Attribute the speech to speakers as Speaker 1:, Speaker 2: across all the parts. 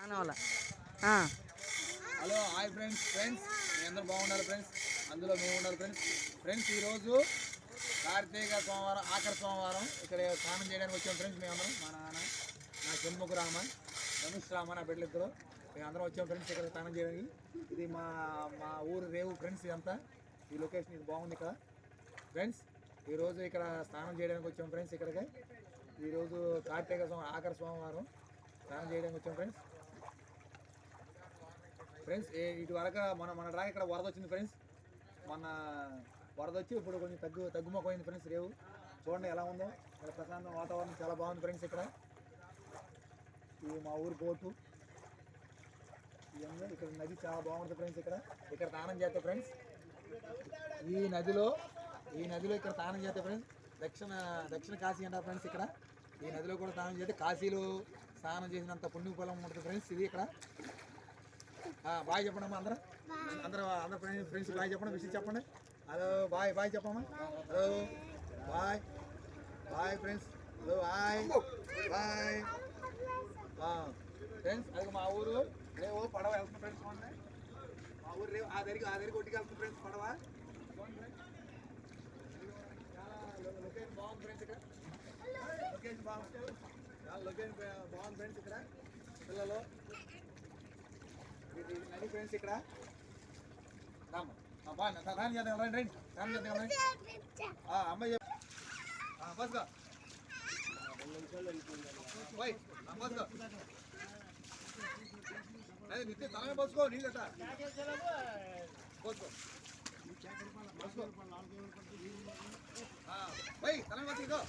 Speaker 1: Hello hi friends మీ అందరూ బాగుండాలి friends, అందులో మేము ఉండాలి ఫ్రెండ్స్. ఈరోజు కార్తీక సోమవారం, ఆఖరి సోమవారం ఇక్కడ స్నానం చేయడానికి వచ్చాం ఫ్రెండ్స్. మేమందరం మా నాన్న, నా చెన్ముఖ రామ, ధనుష్ రామ, నా బిడ్డలిద్దరు మేమందరం వచ్చాం ఫ్రెండ్స్ ఇక్కడ స్నానం చేయడానికి. ఇది మా ఊరు రేవు ఫ్రెండ్స్. ఇదంతా ఈ లొకేషన్ ఇది బాగుంది ఇక్కడ ఫ్రెండ్స్. ఈరోజు ఇక్కడ స్నానం చేయడానికి వచ్చాం ఫ్రెండ్స్. ఇక్కడికి ఈరోజు కార్తీక ఆఖరి సోమవారం స్నానం చేయడానికి వచ్చాం ఫ్రెండ్స్. ఇటు వరకు మన రా ఇక్కడ వరద వచ్చింది ఫ్రెండ్స్. మన వరద వచ్చి ఇప్పుడు కొంచెం తగ్గుముఖమైంది ఫ్రెండ్స్. రేవు చూడండి ఎలా ఉందో, ఇక్కడ ప్రశాంతం వాతావరణం చాలా బాగుంది ఫ్రెండ్స్. ఇక్కడ ఇది మా ఊరు బోటు, ఇక్కడ నది చాలా బాగుంటుంది ఫ్రెండ్స్. ఇక్కడ స్నానం చేస్తే ఫ్రెండ్స్, ఈ నదిలో ఇక్కడ స్నానం చేస్తే ఫ్రెండ్స్ దక్షిణ కాశీ అంటారు ఫ్రెండ్స్. ఇక్కడ ఈ నదిలో కూడా స్నానం చేస్తే కాశీలో స్నానం చేసినంత పుణ్యఫలం ఉంటుంది ఫ్రెండ్స్. ఇది ఇక్కడ బాయ్ చెప్పండి అమ్మా, అందరూ ఫ్రెండ్స్ బాయ్ చెప్పండి, విషయం చెప్పండి. హలో బాయ్ చెప్పమ్మా. హలో బాయ్ ఫ్రెండ్స్. హలో బాయ్ ఫ్రెండ్స్. అది మా ఊరు రేవు, పడవ వెళ్తుంది ఫ్రెండ్స్. చూడండి మా ఊరు రేవు, ఆ దగ్గరికి ఒడ్డుకి వెళ్తుంది ఫ్రెండ్స్ పడవ. చాలా లొకేషన్ బాగుంది ఫ్రెండ్స్. ఇక్కడ లొకేషన్ బాగుంది ఫ్రెండ్స్. ఇక్కడ పిల్లలు నది ఫ్రెండ్స్. ఇక్కడ అమ్మాయి బస్గా అదే నిత్య తలమే బస్కో, నీళ్ళ బస్కో భయ్ తలమే బస్ ఇదో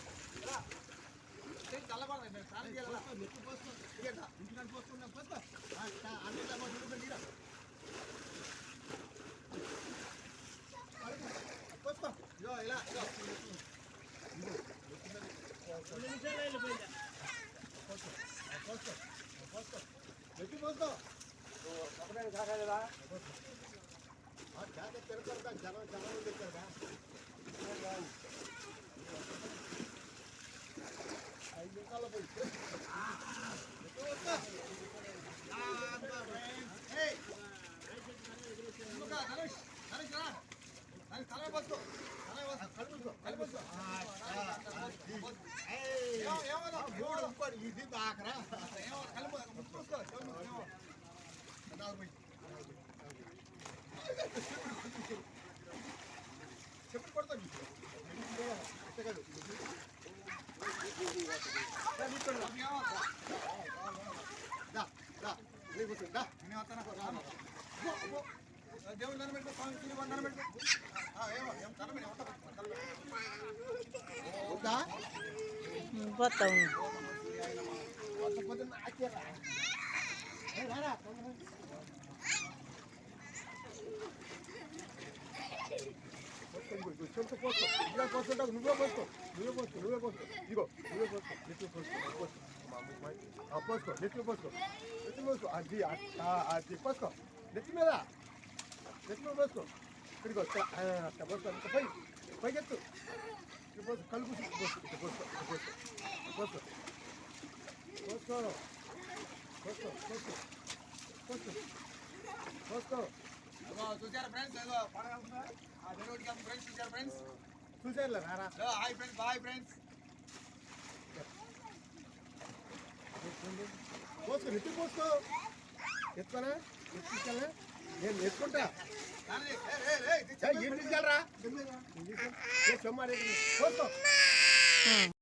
Speaker 1: చల్లబడదు. స్నానం చేయాలి ఇలా ఎట్టి పోస్తా కాకలేదా పెడతారు జనం పెట్టారా 5 నిమిషాల్లో పోయి తలే బస్కో ఇది ఆకరా చెప్పు పడతాను దేవుడు దండం పెట్టుకో, స్వామి దండం పెట్టుకో. నువ్వే పోసుకో ఇగో నువ్వే పోసుకో, నెట్లు పోసుకో అది పోసుకో, నెత్తి మీద పోసుకో. ఇక్కడికి పోసుకో, పైకెత్తు పోసుకో, కలుపు పోసుకో. చూసారా ఫ్రెండ్స్, చూసారు ఫ్రెండ్స్, చూసారులే రారా. Hi friends, bye friends. పోసుకో, నెత్తి పోసుకో. ఎత్తుకోనా, ఎత్తుకెళ్ళా, నేను ఎత్తుకుంటా. ఏం తీసుకెళ్ళరా పోసుకో.